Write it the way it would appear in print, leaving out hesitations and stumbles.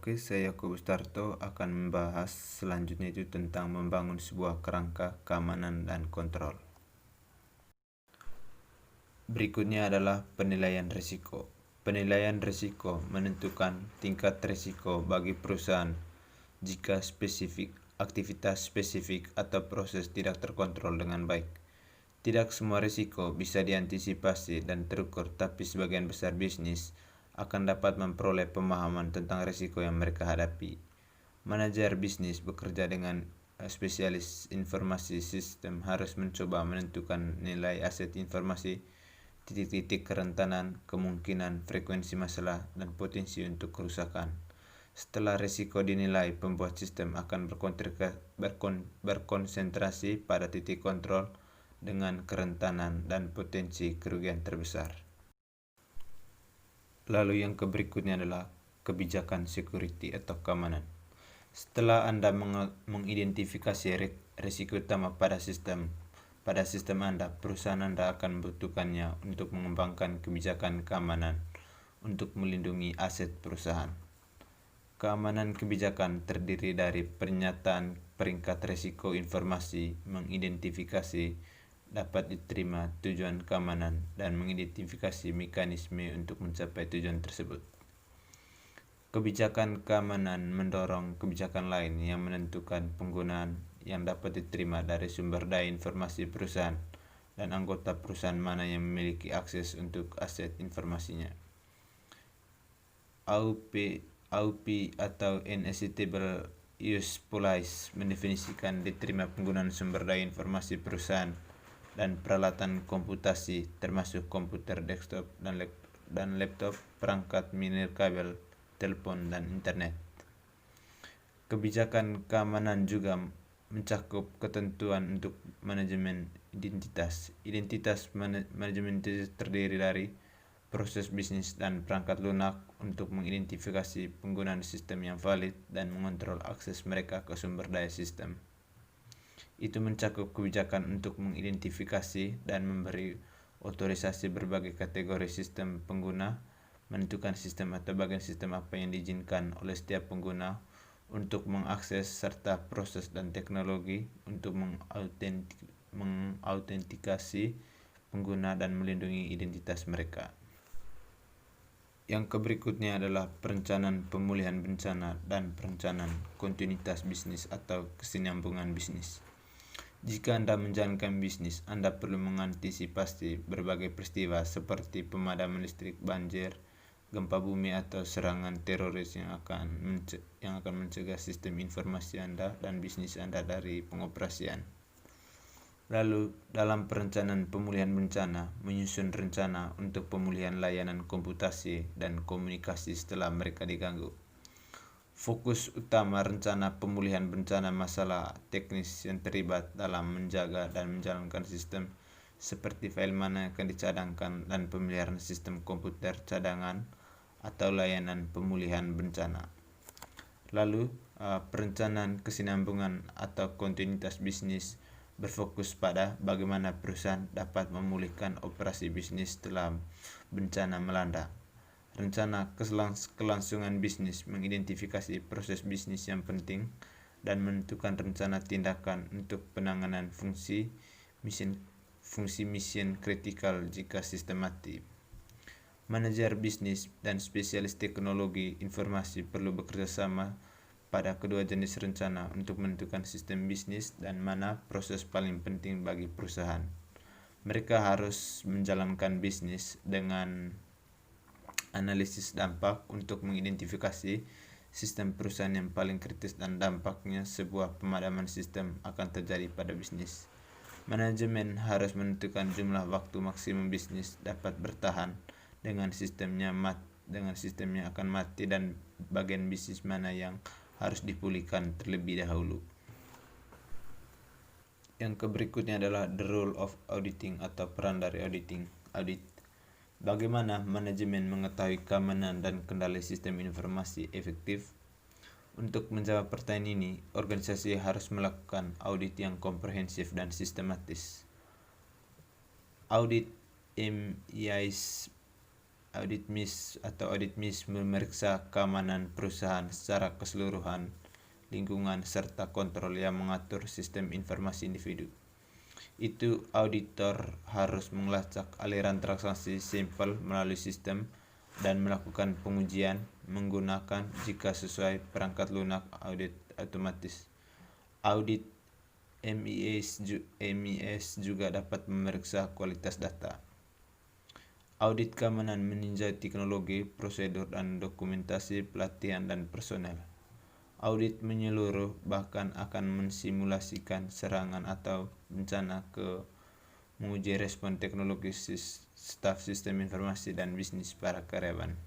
Oke, saya Yakobus Tarto akan membahas selanjutnya itu tentang membangun sebuah kerangka keamanan dan kontrol. Berikutnya adalah penilaian risiko. Penilaian risiko menentukan tingkat risiko bagi perusahaan jika aktivitas spesifik atau proses tidak terkontrol dengan baik. Tidak semua risiko bisa diantisipasi dan terukur, tapi sebagian besar bisnis akan dapat memperoleh pemahaman tentang risiko yang mereka hadapi. Manajer bisnis bekerja dengan spesialis informasi sistem harus mencoba menentukan nilai aset informasi, titik-titik kerentanan, kemungkinan, frekuensi masalah, dan potensi untuk kerusakan. Setelah risiko dinilai, pembuat sistem akan berkonsentrasi pada titik kontrol dengan kerentanan dan potensi kerugian terbesar. Lalu yang berikutnya adalah kebijakan security atau keamanan. Setelah Anda mengidentifikasi risiko utama pada sistem Anda, perusahaan Anda akan membutuhkannya untuk mengembangkan kebijakan keamanan untuk melindungi aset perusahaan. Keamanan kebijakan terdiri dari pernyataan peringkat risiko informasi, mengidentifikasi dapat diterima tujuan keamanan, dan mengidentifikasi mekanisme untuk mencapai tujuan tersebut. Kebijakan keamanan mendorong kebijakan lain yang menentukan penggunaan yang dapat diterima dari sumber daya informasi perusahaan dan anggota perusahaan mana yang memiliki akses untuk aset informasinya. AUP atau Unacceptable Use Policy mendefinisikan diterima penggunaan sumber daya informasi perusahaan dan peralatan komputasi termasuk komputer desktop dan laptop, perangkat nirkabel, telepon, dan internet. Kebijakan keamanan juga mencakup ketentuan untuk manajemen identitas. Manajemen terdiri dari proses bisnis dan perangkat lunak untuk mengidentifikasi penggunaan sistem yang valid dan mengontrol akses mereka ke sumber daya sistem. Itu mencakup kebijakan untuk mengidentifikasi dan memberi otorisasi berbagai kategori sistem pengguna, menentukan sistem atau bagian sistem apa yang diizinkan oleh setiap pengguna untuk mengakses, serta proses dan teknologi untuk mengautentikasi pengguna dan melindungi identitas mereka. Yang berikutnya adalah perencanaan pemulihan bencana dan perencanaan kontinuitas bisnis atau kesinambungan bisnis. Jika Anda menjalankan bisnis, Anda perlu mengantisipasi berbagai peristiwa seperti pemadaman listrik, banjir, gempa bumi, atau serangan teroris yang akan mencegah sistem informasi Anda dan bisnis Anda dari pengoperasian. Lalu, dalam perencanaan pemulihan bencana, menyusun rencana untuk pemulihan layanan komputasi dan komunikasi setelah mereka diganggu. Fokus utama rencana pemulihan bencana masalah teknis yang terlibat dalam menjaga dan menjalankan sistem seperti file mana yang akan dicadangkan dan pemeliharaan sistem komputer cadangan atau layanan pemulihan bencana. Lalu, perencanaan kesinambungan atau kontinuitas bisnis berfokus pada bagaimana perusahaan dapat memulihkan operasi bisnis setelah bencana melanda. Rencana kelangsungan bisnis mengidentifikasi proses bisnis yang penting dan menentukan rencana tindakan untuk penanganan fungsi mission kritikal jika sistem mati. Manajer bisnis dan spesialis teknologi informasi perlu bekerja sama pada kedua jenis rencana untuk menentukan sistem bisnis dan mana proses paling penting bagi perusahaan. Mereka harus menjalankan bisnis dengan analisis dampak untuk mengidentifikasi sistem perusahaan yang paling kritis dan dampaknya sebuah pemadaman sistem akan terjadi pada bisnis. Manajemen harus menentukan jumlah waktu maksimum bisnis dapat bertahan dengan sistemnya akan mati dan bagian bisnis mana yang harus dipulihkan terlebih dahulu. Yang berikutnya adalah the role of auditing atau peran dari audit. Bagaimana manajemen mengetahui keamanan dan kendali sistem informasi efektif? Untuk menjawab pertanyaan ini, organisasi harus melakukan audit yang komprehensif dan sistematis. Audit Audit MIS memeriksa keamanan perusahaan secara keseluruhan, lingkungan, serta kontrol yang mengatur sistem informasi individu. Itu auditor harus melacak aliran transaksi sampel melalui sistem dan melakukan pengujian menggunakan jika sesuai perangkat lunak audit otomatis. Audit MIS juga dapat memeriksa kualitas data. Audit keamanan meninjau teknologi, prosedur, dan dokumentasi pelatihan dan personel. Audit menyeluruh bahkan akan mensimulasikan serangan atau bencana menguji respon teknologi staf sistem informasi dan bisnis para karyawan.